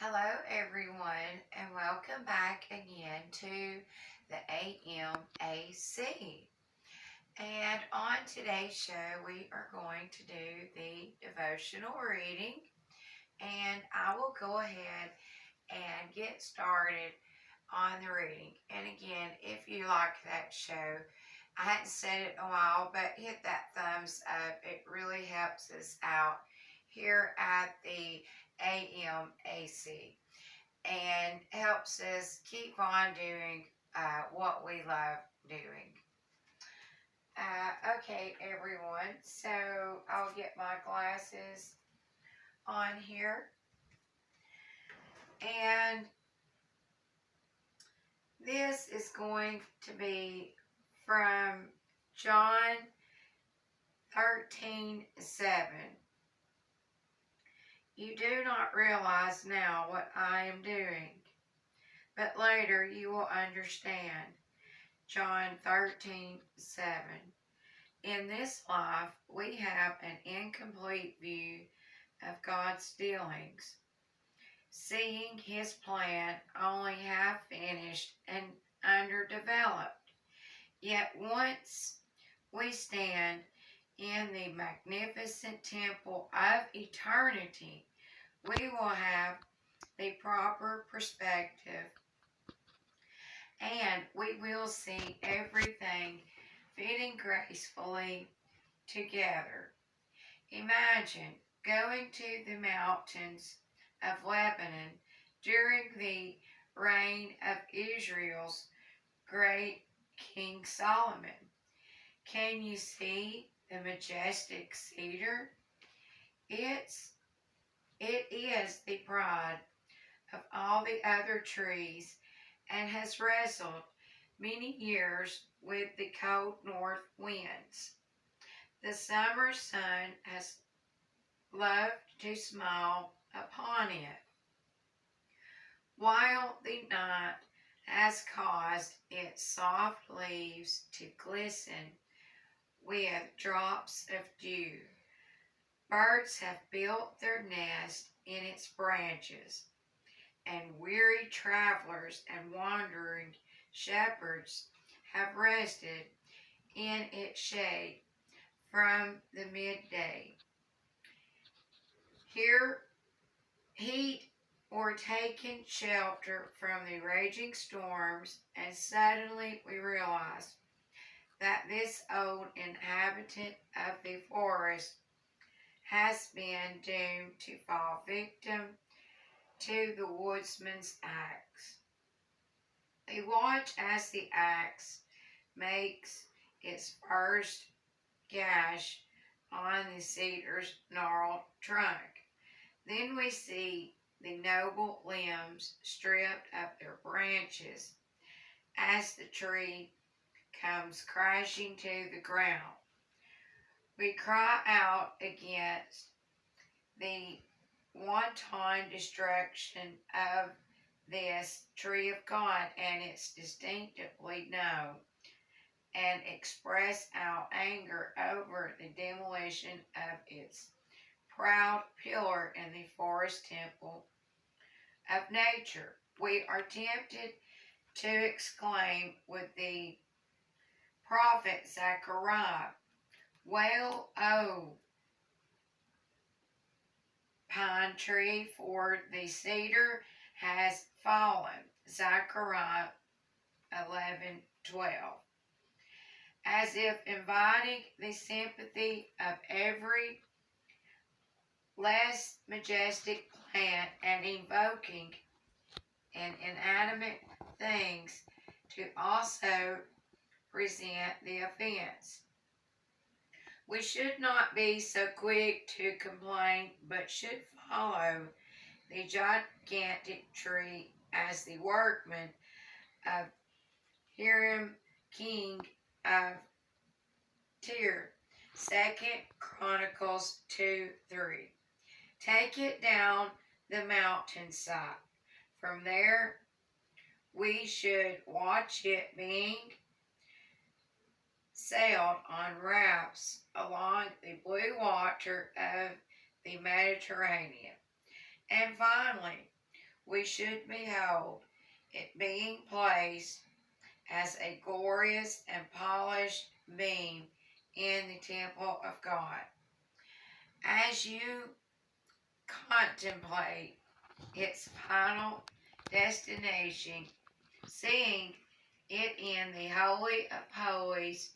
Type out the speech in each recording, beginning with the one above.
Hello, everyone, and welcome back again to the AMAC. And on today's show, we are going to do the devotional reading, and I will go ahead and get started on the reading. And again, if you like that show, I hadn't said it in a while, but hit that thumbs up. It really helps us out here at the AMAC and helps us keep on doing what we love doing. Okay, everyone, so I'll get my glasses on here. And this is going to be from John 13:7. You do not realize now what I am doing, but later you will understand. John 13:7. In this life, we have an incomplete view of God's dealings, seeing His plan only half finished and underdeveloped. Yet once we stand in the magnificent temple of eternity, we will have the proper perspective and we will see everything fitting gracefully together. Imagine going to the mountains of Lebanon during the reign of Israel's great King Solomon. Can you see the majestic cedar? It is the pride of all the other trees and has wrestled many years with the cold north winds. The summer sun has loved to smile upon it, while the night has caused its soft leaves to glisten with drops of dew. Birds have built their nest in its branches, and weary travelers and wandering shepherds have rested in its shade from the midday. Here, heat or taken shelter from the raging storms, and suddenly we realize that this old inhabitant of the forest has been doomed to fall victim to the woodsman's axe. They watch as the axe makes its first gash on the cedar's gnarled trunk. Then we see the noble limbs stripped of their branches as the tree comes crashing to the ground. We cry out against the wanton destruction of this tree of God, and it's distinctively known, and express our anger over the demolition of its proud pillar in the forest temple of nature. We are tempted to exclaim with the prophet Zechariah, "Wail, O pine tree, for the cedar has fallen." Zechariah 11:12. As if inviting the sympathy of every less majestic plant and invoking an inanimate things to also resent the offense. We should not be so quick to complain, but should follow the gigantic tree as the workman of Hiram, king of Tyre. 2 Chronicles 2:3. Take it down the mountainside. From there, we should watch it being sailed on rafts along the blue water of the Mediterranean. And finally, we should behold it being placed as a glorious and polished beam in the temple of God. As you contemplate its final destination, seeing it in the Holy of Holies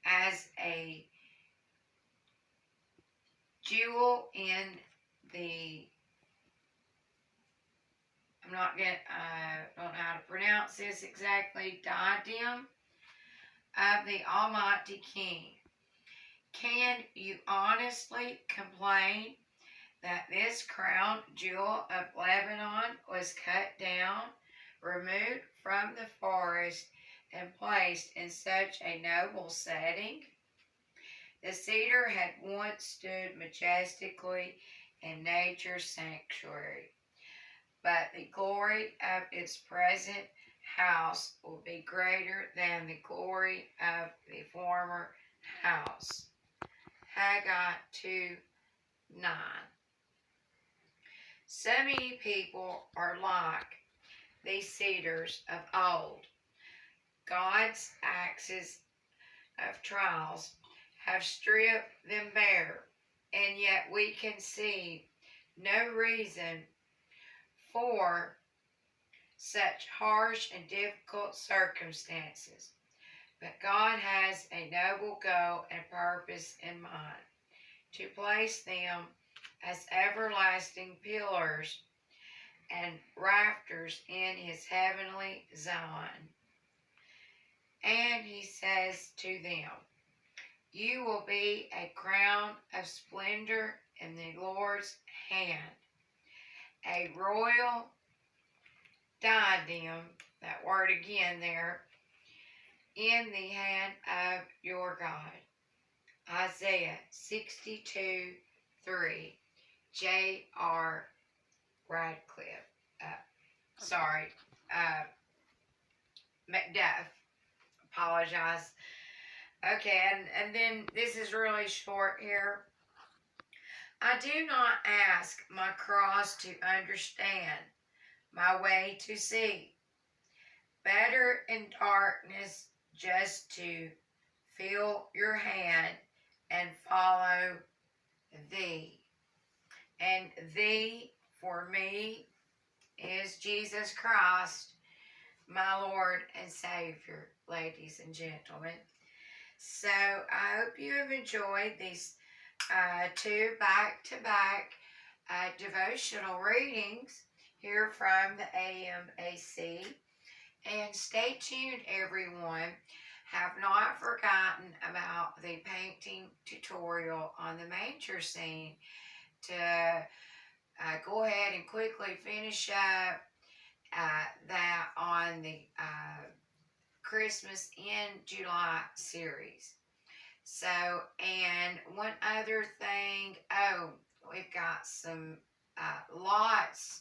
as a jewel in the, I don't know how to pronounce this exactly, diadem of the Almighty King. Can you honestly complain that this crown jewel of Lebanon was cut down, removed from the forest, and placed in such a noble setting? The cedar had once stood majestically in nature's sanctuary, but the glory of its present house will be greater than the glory of the former house. Haggai 2:9. So many people are like these cedars of old. God's axes of trials have stripped them bare, and yet we can see no reason for such harsh and difficult circumstances. But God has a noble goal and purpose in mind, to place them as everlasting pillars and rafters in his heavenly Zion. And he says to them, you will be a crown of splendor in the Lord's hand, a royal diadem, that word again there, in the hand of your God. Isaiah 62:3. J.R. Radcliffe. Macduff. Apologize. Okay, and then this is really short here. I do not ask my cross to understand, my way to see. Better in darkness just to feel your hand and follow thee. And thee for me is Jesus Christ, my Lord and Savior, ladies and gentlemen. So I hope you have enjoyed these two back-to-back devotional readings here from the AMAC. And stay tuned, everyone. Have not forgotten about the painting tutorial on the manger scene to go ahead and quickly finish up that on the Christmas in July series. So, and one other thing, we've got some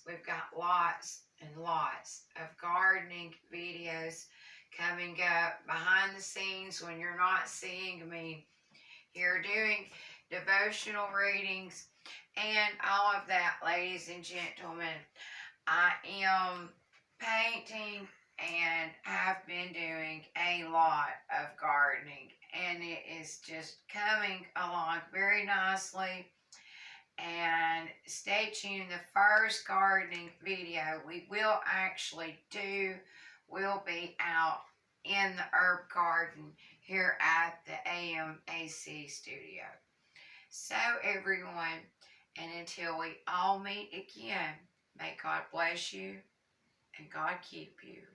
we've got lots and lots of gardening videos coming up behind the scenes when you're not seeing me here doing devotional readings and all of that, ladies and gentlemen. I am painting and have been doing a lot of gardening, and it is just coming along very nicely. And stay tuned. The first gardening video we will actually do will be out in the herb garden here at the AMAC studio. So everyone, and until we all meet again, may God bless you and God keep you.